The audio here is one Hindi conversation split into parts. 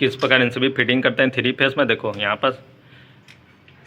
किस प्रकार एनसीबी फिटिंग करते हैं थ्री फेस में। देखो यहाँ पर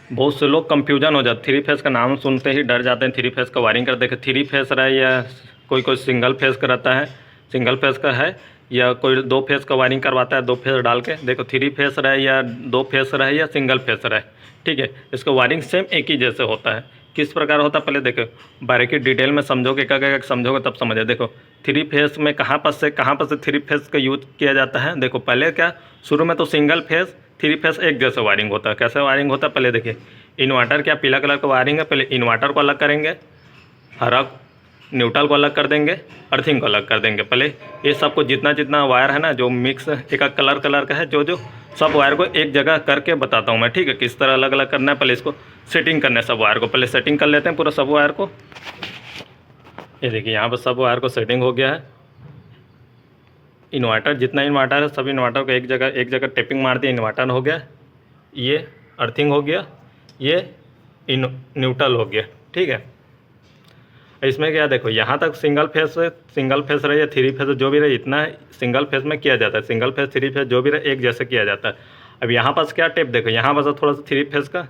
बहुत से लोग कंफ्यूजन हो जाते, थ्री फेस का नाम सुनते ही डर जाते हैं थ्री फेस का वायरिंग कर। देखो थ्री फेस रहे या कोई सिंगल फेस का रहता है, सिंगल फेस का है, या कोई दो फेस का वायरिंग करवाता है दो फेस डाल के। देखो थ्री फेस रहे या दो फेस रहे या सिंगल फेस रहे, ठीक है, इसका वायरिंग सेम एक ही जैसे होता है। किस प्रकार होता है पहले देखो, बारीकी डिटेल में समझोगे, क्या समझोगे तब समझे। देखो थ्री फेस में कहाँ पर से थ्री फेस का यूज किया जाता है। देखो पहले क्या, शुरू में तो सिंगल फेस थ्री फेस एक जैसे वायरिंग होता है। कैसे वायरिंग होता है पहले देखिए, इन्वर्टर क्या पीला कलर का वायरिंग है, पहले इन्वर्टर को अलग करेंगे, हरा न्यूट्रल को अलग कर देंगे, अर्थिंग को अलग कर देंगे। पहले ये सबको जितना वायर है ना, जो मिक्स एक कलर का है, जो सब वायर को एक जगह करके बताता हूँ मैं, ठीक है, किस तरह अलग अलग करना है। पहले इसको सेटिंग करना है, सब वायर को पहले सेटिंग कर लेते हैं पूरा सब वायर को। ये देखिए यहाँ पर सब वायर को सेटिंग हो गया है। इन्वर्टर जितना इन्वर्टर है सब इन्वर्टर को एक जगह टेपिंग मार दिया, इन्वर्टर हो गया, ये अर्थिंग हो गया, ये न्यूट्रल हो गया, ठीक है। इसमें क्या देखो यहाँ तक सिंगल फेस रहे या थ्री फेस जो भी रहे, इतना सिंगल फेस में किया जाता है। सिंगल फेस थ्री फेस जो भी रहे एक जैसे किया जाता है। अब यहाँ पास क्या टेप देखो, यहाँ पास थोड़ा सा थ्री फेस का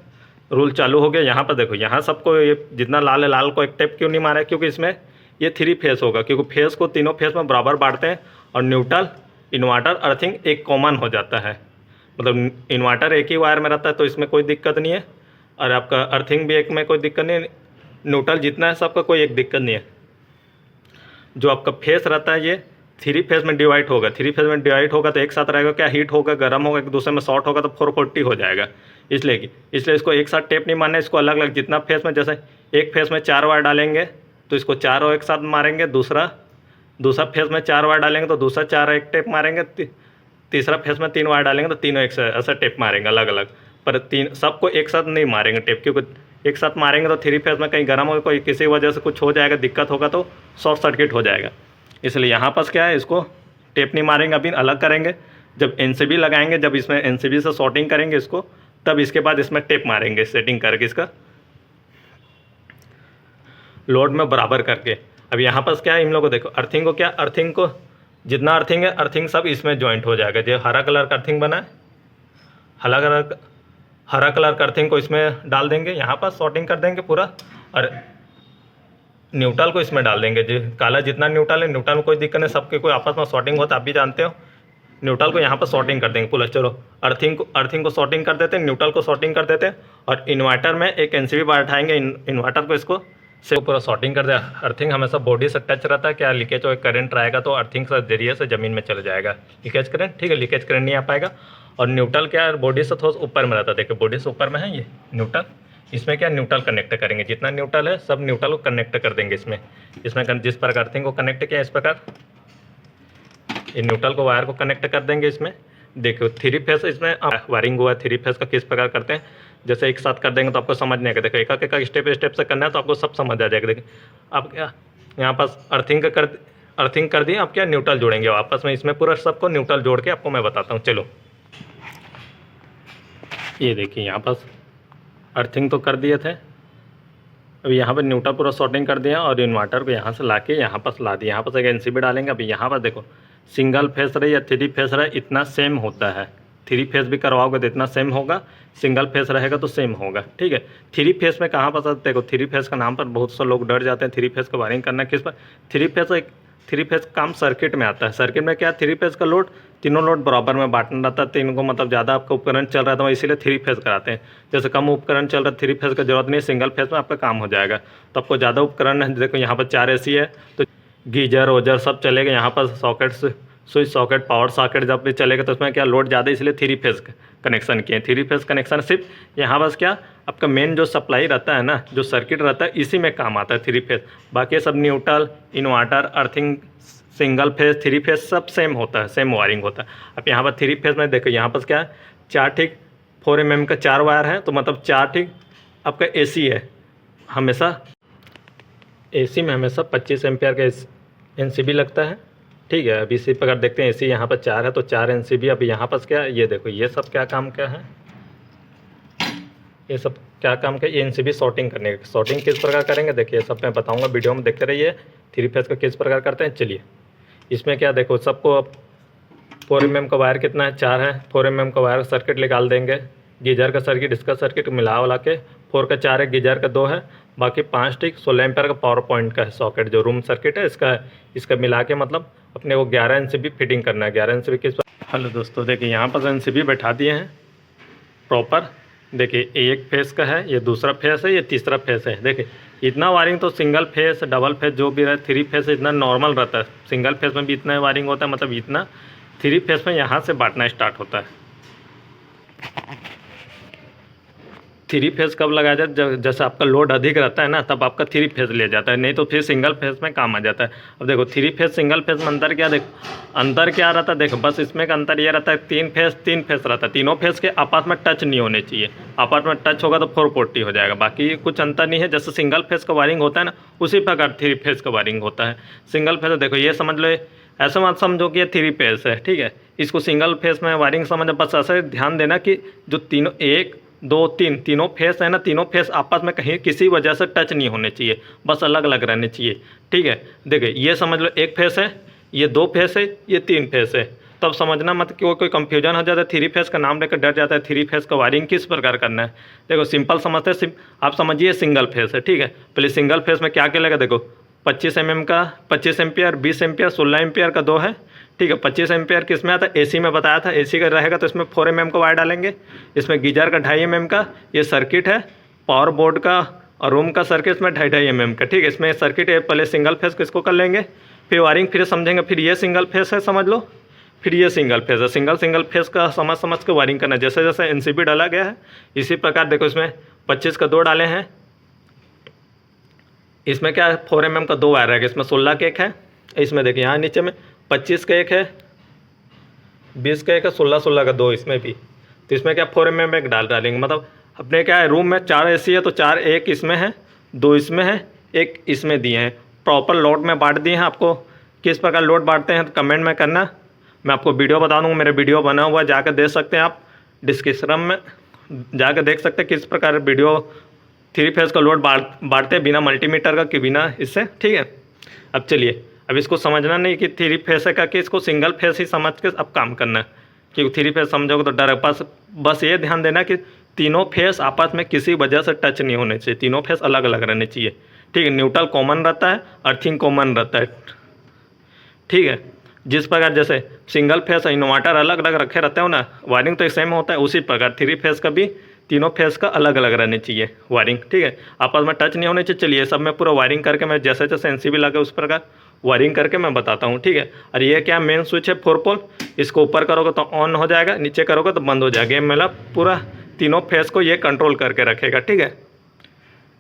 रूल चालू हो गया। यहाँ पर देखो यहाँ सबको ये जितना लाल है, लाल को एक टेप क्यों नहीं मारा है, क्योंकि इसमें ये थ्री फेस होगा, क्योंकि फेस को तीनों फेस में बराबर बांटते हैं और न्यूट्रल इन्वर्टर अर्थिंग एक कॉमन हो जाता है। मतलब इन्वर्टर एक ही वायर में रहता है तो इसमें कोई दिक्कत नहीं है, और आपका अर्थिंग भी एक में कोई दिक्कत नहीं है, न्यूट्रल जितना है सबका कोई एक दिक्कत नहीं है। जो आपका फेस रहता है ये थ्री फेस में डिवाइड होगा, थ्री फेस में डिवाइड होगा तो एक साथ रहेगा, क्या हीट होगा, गर्म होगा, एक दूसरे में शॉर्ट होगा तो 440 हो जाएगा। इसलिए इसको एक साथ टेप नहीं मारना है, इसको अलग अलग जितना फेस में, जैसे एक फेस में 4 वायर डालेंगे तो इसको 4 एक साथ मारेंगे, दूसरा फेस में 4 वायर डालेंगे तो दूसरा 4 एक टेप मारेंगे, तीसरा फेस में 3 वायर डालेंगे तो तीनों एक साथ ऐसा टेप मारेंगे अलग अलग, पर तीन सबको एक साथ नहीं मारेंगे टेप, क्योंकि एक साथ मारेंगे तो थ्री फेस में कहीं गर्म होगा, कोई किसी वजह से कुछ हो जाएगा, दिक्कत होगा तो शॉर्ट सर्किट हो जाएगा। इसलिए यहाँ पास क्या है, इसको टेप नहीं मारेंगे, अभी अलग करेंगे। जब एनसीबी लगाएंगे, जब इसमें एनसीबी से शॉर्टिंग करेंगे इसको, तब इसके बाद इसमें टेप मारेंगे सेटिंग करके इसका लोड में बराबर करके। अब यहाँ पास क्या है, इन लोगों को देखो अर्थिंग को क्या, अर्थिंग को जितना अर्थिंग है अर्थिंग सब इसमें ज्वाइंट हो जाएगा। जो हरा कलर का अर्थिंग बना है, हरा कलर का अर्थिंग को इसमें डाल देंगे, यहाँ पर शॉर्टिंग कर देंगे पूरा, और न्यूट्रल को इसमें डाल देंगे। जो काला जितना न्यूट्रल है, न्यूट्रल में कोई दिक्कत नहीं, सबके कोई आपस में शॉर्टिंग होता है, आप भी जानते हो। न्यूट्रल को यहाँ पर शॉर्टिंग कर देंगे पूरा। चलो अर्थिंग को शॉर्टिंग कर देते हैं, न्यूट्रल को शॉर्टिंग कर देते हैं, और इन्वर्टर में एक एनसीबी वायर उठाएंगे, इन्वर्टर को इसको से पूरा शॉर्टिंग कर दिया। अर्थिंग हमेशा बॉडी से टच रहता है, क्या लीकेज और करंट आएगा तो अर्थिंग के जरिए से ज़मीन में चल जाएगा लीकेज करंट, ठीक है, लीकेज करंट नहीं आ पाएगा। और न्यूट्रल क्या है, बॉडी से थोड़ा ऊपर में रहता है, देखिए बॉडी से ऊपर में है ये न्यूट्रल, इसमें क्या न्यूट्रल कनेक्ट करेंगे, जितना न्यूट्रल है सब न्यूट्रल को कनेक्ट कर देंगे इसमें जिस प्रकार अर्थिंग को कनेक्ट किया इस प्रकार ये न्यूट्रल को वायर को कनेक्ट कर देंगे इसमें। देखो थ्री फेस इसमें वायरिंग हुआ है, थ्री फेस का किस प्रकार करते हैं, जैसे एक साथ कर देंगे तो आपको समझ नहीं आएगा। देखो एक स्टेप से करना है तो आपको सब समझ आ जाएगा। देखिए आप क्या यहाँ पास अर्थिंग कर दिए, आप क्या न्यूट्रल जोड़ेंगे आपस में, इसमें पूरा सबको न्यूट्रल जोड़ के आपको मैं बताता हूँ। चलो ये देखिए यहाँ पास अर्थिंग तो कर दिए थे, अभी यहाँ पर न्यूट्रल पूरा शॉर्टिंग कर दिया और इन्वर्टर को यहाँ से ला के यहाँ पास ला दिया। यहाँ पास एक एनसीबी डालेंगे। अभी यहाँ पर देखो सिंगल फेस रहे या थ्री फेस रहे इतना सेम होता है, थ्री फेस भी करवाओगे तो इतना सेम होगा, सिंगल फेस रहेगा तो सेम होगा, ठीक है। थ्री फेस में कहाँ पर देखो, थ्री फेस का नाम पर बहुत से लोग डर जाते हैं। थ्री फेस का वायरिंग करना किस पर, थ्री फेस काम सर्किट में आता है। सर्किट में क्या, थ्री फेस का लोड तीनों लोड बराबर में बांटना रहता है, तीनों को मतलब ज़्यादा आपका उपकरण चल रहा था इसीलिए थ्री फेस कराते हैं। जैसे कम उपकरण चल रहा है थ्री फेस का जरूरत नहीं, सिंगल फेस में आपका काम हो जाएगा। तो आपको ज़्यादा उपकरण है, देखो यहाँ पर 4 AC है तो गीजर वोजर सब चलेगा। यहाँ पर sockets switch socket power socket जब भी चलेगा तो उसमें क्या लोड ज़्यादा, इसलिए थ्री फेस कनेक्शन किए। थ्री फेस कनेक्शन सिर्फ यहाँ बस क्या आपका मेन जो सप्लाई रहता है ना, जो सर्किट रहता है इसी में काम आता है थ्री फेस। बाकी सब neutral inverter earthing single phase three phase सब सेम होता है, सेम वायरिंग होता है। अब यहाँ पर थ्री फेस में देखो यहाँ पर क्या है 4 ठीक 4 mm का 4 वायर है, तो मतलब 4 ठीक आपका AC है। हमेशा AC में हमेशा 25 एम्पियर का NCB लगता है, ठीक है। अभी इसी प्रकार देखते हैं AC यहाँ पर 4 है तो 4 NCB। अभी यहाँ पर क्या ये देखो ये सब क्या काम क्या है, ये सब क्या काम का, ये NCB शॉर्टिंग करने का। शॉर्टिंग किस प्रकार करेंगे देखिए सब मैं बताऊंगा, वीडियो में देखते रहिए। थ्री फेस का किस प्रकार करते हैं। चलिए इसमें क्या देखो सबको 4 mm का वायर कितना है, 4 है। 4 mm का वायर सर्किट निकाल देंगे। गीजर का सर्किट, इसका सर्किट मिला वाला के 4 का 4 है, गीजर का 2 है, बाकी 5 टिक 16 एम्पेयर का पावर पॉइंट का है सॉकेट, जो रूम सर्किट है इसका मिला के मतलब अपने को 11 NCB फिटिंग करना है। 11 NCB किस। हेलो दोस्तों, देखिए यहाँ पर NCB बैठा दिए हैं प्रॉपर। देखिए एक फेस का है, ये दूसरा फेस है, ये तीसरा फेस है। देखिए इतना वायरिंग तो सिंगल फेस, डबल फेस जो भी रहे, 3 फेस इतना नॉर्मल रहता है। सिंगल फेस में भी इतना वायरिंग होता है, मतलब इतना 3 फेस में यहाँ से बांटना स्टार्ट होता है। 3 फेस कब लगाया जाए, जब जैसे आपका लोड अधिक रहता है ना, तब आपका 3 फेस ले जाता है, नहीं तो फिर सिंगल फेस में काम आ जाता है। अब देखो 3 फेस सिंगल फेस में अंतर क्या, अंतर क्या रहता है, देखो बस इसमें का अंतर ये रहता है 3 फेस रहता है, तीनों फेस के आपस में टच नहीं होने चाहिए। आपस में टच होगा तो 440 हो जाएगा, बाकी कुछ अंतर नहीं है। जैसे सिंगल फेस का वायरिंग होता है ना, उसी प्रकार 3 फेस का वायरिंग होता है। सिंगल फेस देखो ये समझ लो, ऐसा मत समझो कि ये 3 फेस है, ठीक है। इसको सिंगल फेस में वायरिंग समझ, बस ऐसे ध्यान देना कि जो तीनों 1 2 3 तीनों फेस है ना, तीनों फेस आपस में कहीं किसी वजह से टच नहीं होने चाहिए, बस अलग अलग रहने चाहिए, ठीक है। देखिए ये समझ लो 1 फेस है, ये 2 फेस है, ये 3 फेस है। तब समझना मत कि वो कोई कंफ्यूजन हो जाता है, 3 फेस का नाम लेकर डर जाता है। 3 फेस का वायरिंग किस प्रकार करना है, देखो सिंपल समझते हैं। आप समझिए सिंगल फेस है, ठीक है। पहले सिंगल फेस में क्या क्या लगेगा, देखो 25 mm का 25 एम्पियर, 20 एम्पियर, 16 एम्पियर का 2 है, ठीक है। 25 एम्पियर किस में आता है, AC में बताया था। AC का रहेगा तो इसमें 4 mm का वायर डालेंगे। इसमें गीजर का 2.5 mm का ये सर्किट है, पावर बोर्ड का और रूम का सर्किट इसमें 2.5 mm का, ठीक है। इसमें सर्किट है, पहले सिंगल फेस किसको कर लेंगे, फिर वायरिंग फिर समझेंगे। फिर ये सिंगल फेस है समझ लो, फिर ये सिंगल फेस है। सिंगल फेस का समझ के वायरिंग करना, जैसे जैसे NCB डाला गया है इसी प्रकार। देखो इसमें 25 का 2 डाले हैं, इसमें क्या है 4 mm का 2 वायर रहेगा। इसमें 16 का एक है, इसमें देखिए यहाँ नीचे में 25 का एक है, 20 का एक है, 16 का 2 इसमें भी। तो इसमें क्या 4 mm एक डालेंगे, मतलब अपने क्या है रूम में 4 AC है तो 4, एक इसमें है, 2 इसमें है, एक इसमें दिए हैं। प्रॉपर लोड में बांट दिए हैं। आपको किस प्रकार लोड बांटते हैं तो कमेंट में करना, मैं आपको वीडियो बता दूँगा। मेरे वीडियो बना हुआ है, जाकर देख सकते हैं आप, डिस्क्रिप्शन में जाकर देख सकते हैं किस प्रकार वीडियो 3 फेस का लोड बांटते बिना मल्टीमीटर का कि बिना इससे, ठीक है। अब चलिए, अब इसको समझना नहीं कि 3 फेस है का, कि इसको सिंगल फेस ही समझ के अब काम करना है, क्योंकि 3 फेस समझोगे तो डर है। बस ये ध्यान देना कि तीनों फेस आपस में किसी वजह से टच नहीं होने चाहिए, तीनों फेस अलग अलग रहने चाहिए, ठीक है। न्यूट्रल कॉमन रहता है, अर्थिंग कॉमन रहता है, ठीक है। जिस प्रकार जैसे सिंगल फेस इन्वर्टर अलग अलग रखे रहते हो ना, वायरिंग तो सेम होता है, उसी प्रकार 3 फेस का भी तीनों फेस का अलग अलग रहने चाहिए वायरिंग, ठीक है। आपस में टच नहीं होने चाहिए। चलिए सब मैं पूरा वायरिंग करके मैं जैसे जैसे NCB लगे उस प्रकार वायरिंग करके मैं बताता हूँ, ठीक है। और ये क्या मेन स्विच है 4 पोल, इसको ऊपर करोगे तो ऑन हो जाएगा, नीचे करोगे तो बंद हो जाएगा। ये मतलब पूरा तीनों फेस को ये कंट्रोल करके रखेगा, ठीक है।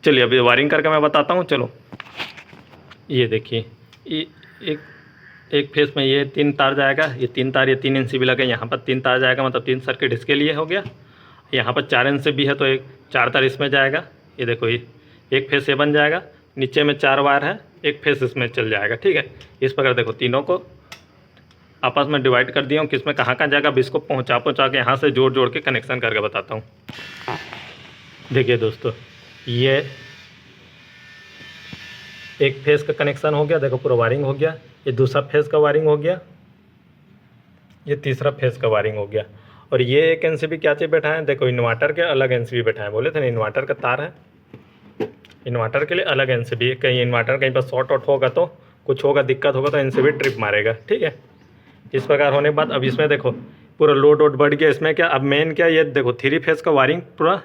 चलिए अभी वायरिंग करके मैं बताता हूँ। चलो ये देखिए, एक फेस में ये 3 तार जाएगा, ये 3 तार, ये 3 NCB लगे, यहाँ पर 3 तार जाएगा, मतलब 3 सर्किट इसके लिए हो गया। यहाँ पर 4 NCB है तो एक 4 तार इसमें जाएगा। ये देखो ये एक फेस ये बन जाएगा, नीचे में 4 वायर है, एक फेस इसमें चल जाएगा, ठीक है। इस प्रकार देखो तीनों को आपस में डिवाइड कर दिया हूँ, किसमें कहाँ कहाँ जाएगा। अब इसको पहुँचा के यहाँ से जोड़ के कनेक्शन करके बताता हूँ। देखिए दोस्तों, ये एक फेस का कनेक्शन हो गया, देखो पूरा वायरिंग हो गया। ये दूसरा फेस का वायरिंग हो गया, ये तीसरा फेस का वायरिंग हो गया। और ये एक NCB क्या चीज़ बैठा है, देखो इन्वर्टर के अलग NCB बैठा है, बोले थे ना इन्वर्टर का तार है, इन्वर्टर के लिए अलग NCB। कहीं इन्वर्टर कहीं पर शॉर्ट आउट होगा तो कुछ होगा, दिक्कत होगा तो NCB ट्रिप मारेगा, ठीक है। इस प्रकार होने के बाद अब इसमें देखो पूरा लोड वोड बढ़ गया। इसमें क्या अब मेन क्या, ये देखो 3 फेस का वायरिंग, पूरा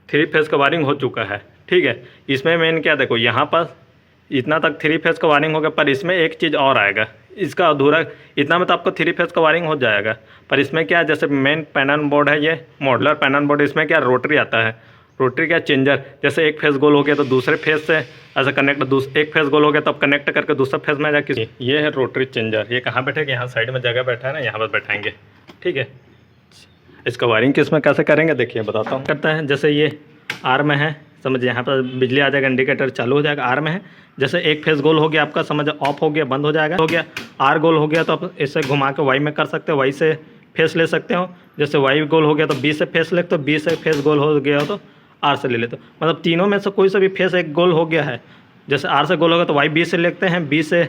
3 फेस का वायरिंग हो चुका है, ठीक है। इसमें मेन क्या देखो, यहाँ पर इतना तक 3 फेस का वायरिंग हो गया, पर इसमें एक चीज़ और आएगा, इसका अधूरा इतना में तो आपको 3 फेस का वायरिंग हो जाएगा। पर इसमें क्या है, जैसे मेन पैनल बोर्ड है, ये मॉडलर पैनल बोर्ड, इसमें क्या रोटरी आता है, रोटरी क्या चेंजर, जैसे एक फेस गोल हो गया तो दूसरे फेस से ऐसा कनेक्ट, एक फेस गोल हो गया तब कनेक्ट करके दूसरा फेस में जाके, ये है रोटरी चेंजर। ये कहाँ बैठेगा, यहाँ साइड में जगह बैठा है ना, यहाँ पर बैठाएंगे, ठीक है। इसका वायरिंग किस में कैसे करेंगे देखिए बताता हूँ। करता है जैसे ये आर में है, समझिए यहाँ पर बिजली आ जाएगा, इंडिकेटर चालू हो जाएगा, आर में है। जैसे एक फेस गोल हो गया आपका, समझ ऑफ हो गया, बंद हो जाएगा, हो गया। आर गोल हो गया तो आप इसे घुमा के वाई में कर सकते हो, वाई से फेस ले सकते हो। जैसे वाई गोल हो गया तो बी से फेस ले, तो बी से फेस गोल हो गया तो आर से ले लेते हो। मतलब तीनों में से कोई सा भी फेस एक गोल हो गया है, जैसे आर से गोल होगा तो वाई बी से लेते हैं, बी से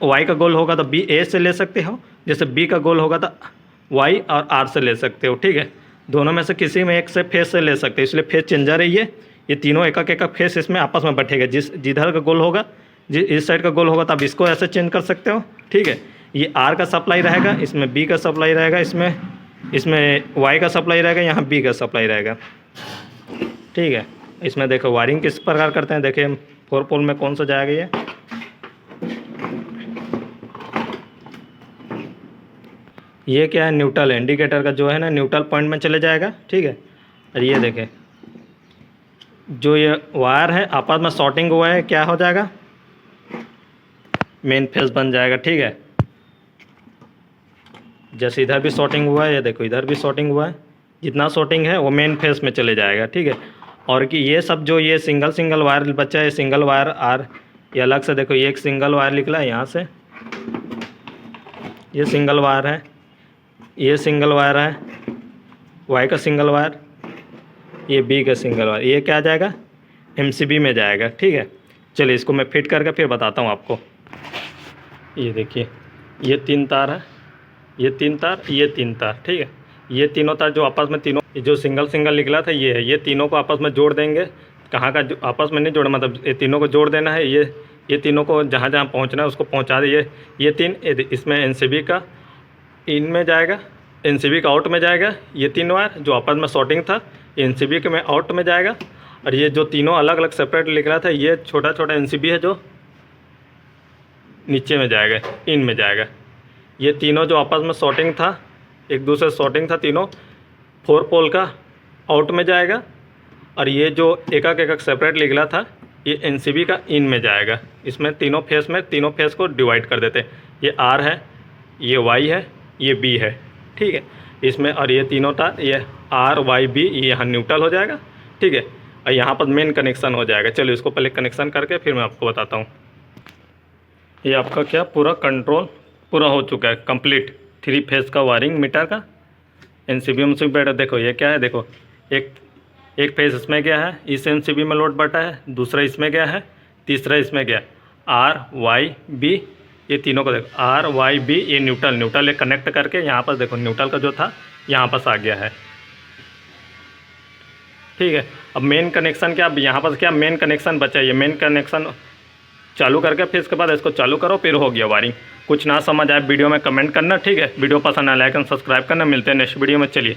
वाई का गोल होगा तो बी ए से ले सकते हो, जैसे बी का गोल होगा तो वाई और आर से ले सकते हो, ठीक है। दोनों में से किसी में एक से फेस से ले सकते हो, इसलिए फेस चेंजर है ये तीनों एक एक फेस इसमें आपस में बैठेगा। जिधर का गोल होगा, इस साइड का गोल होगा तो आप इसको ऐसे चेंज कर सकते हो, ठीक है। ये आर का सप्लाई रहेगा, इसमें बी का सप्लाई रहेगा, इसमें वाई का सप्लाई रहेगा, यहाँ बी का सप्लाई रहेगा, ठीक है। इसमें देखो वायरिंग किस प्रकार करते हैं, देखिए 4 पोल में कौन सा जाएगा ये क्या है, न्यूट्रल है, इंडिकेटर का जो है ना न्यूट्रल पॉइंट में चले जाएगा, ठीक है। और ये देखें जो ये वायर है आपस में शॉर्टिंग हुआ है, क्या हो जाएगा, मेन फेस बन जाएगा, ठीक है। जैसे इधर भी शॉर्टिंग हुआ है, ये देखो इधर भी शॉर्टिंग हुआ है, जितना शॉर्टिंग है वो मेन फेस में चले जाएगा, ठीक है। और कि ये सब जो ये सिंगल वायर बच्चा है, सिंगल वायर आर, ये अलग से देखो, ये एक सिंगल वायर निकला है यहाँ से, ये सिंगल वायर है, ये सिंगल वायर है, वाई का सिंगल वायर, ये बी का सिंगल वायर, ये क्या जाएगा, एमसीबी में जाएगा, ठीक है। चलिए इसको मैं फिट करके फिर बताता हूँ आपको। ये देखिए ये 3 तार है, ये 3 तार, ये 3 तार, ठीक है। ये तीनों तार जो आपस में तीनों जो सिंगल निकला था ये है, ये तीनों को आपस में जोड़ देंगे। कहाँ का आपस में नहीं जोड़ा, मतलब ये तीनों को जोड़ देना है। ये तीनों को जहाँ जहाँ पहुँचना है उसको पहुँचा दिए। ये 3 इसमें एनसीबी का इन में जाएगा, एनसीबी का आउट में जाएगा। ये 3 वायर जो आपस में शॉर्टिंग था एनसीबी के में आउट में जाएगा। और ये जो तीनों अलग अलग सेपरेट निकला था ये छोटा एनसीबी है जो नीचे में जाएगा, इन में जाएगा। ये तीनों जो आपस में शॉर्टिंग था, एक दूसरे शॉर्टिंग था, तीनों 4 पोल का आउट में जाएगा। और ये जो एक सेपरेट निकला था ये एनसीबी का इन में जाएगा। इसमें तीनों फेस को डिवाइड कर देते हैं। ये आर है, ये वाई है, ये बी है, ठीक है। इसमें और ये तीनों तार, ये आर वाई बी, ये यहाँ न्यूट्रल हो जाएगा, ठीक है। और यहाँ पर मेन कनेक्शन हो जाएगा। चलिए इसको पहले कनेक्शन करके फिर मैं आपको बताता हूँ। ये आपका क्या पूरा कंट्रोल पूरा हो चुका है, कंप्लीट 3 फेस का वायरिंग मीटर का एनसीबी में बैठा। देखो ये क्या है, देखो एक फेस इसमें गया है, इस एनसीबी में लोड बटा है, दूसरा इसमें गया है, तीसरा इसमें गया, आर वाई बी, ये तीनों को देखो आर वाई बी, ये न्यूट्रल ये कनेक्ट करके यहाँ पर देखो न्यूट्रल का जो था यहाँ पर आ गया है, ठीक है। अब मेन कनेक्शन क्या, अब यहाँ पर क्या मेन कनेक्शन बचा, ये मेन कनेक्शन चालू करके फिर इसके बाद इसको चालू करो, फिर हो गया वायरिंग। कुछ ना समझ आए वीडियो में कमेंट करना, ठीक है। वीडियो पसंद आए लाइक एंड सब्सक्राइब करना। मिलते हैं नेक्स्ट वीडियो में, चलिए।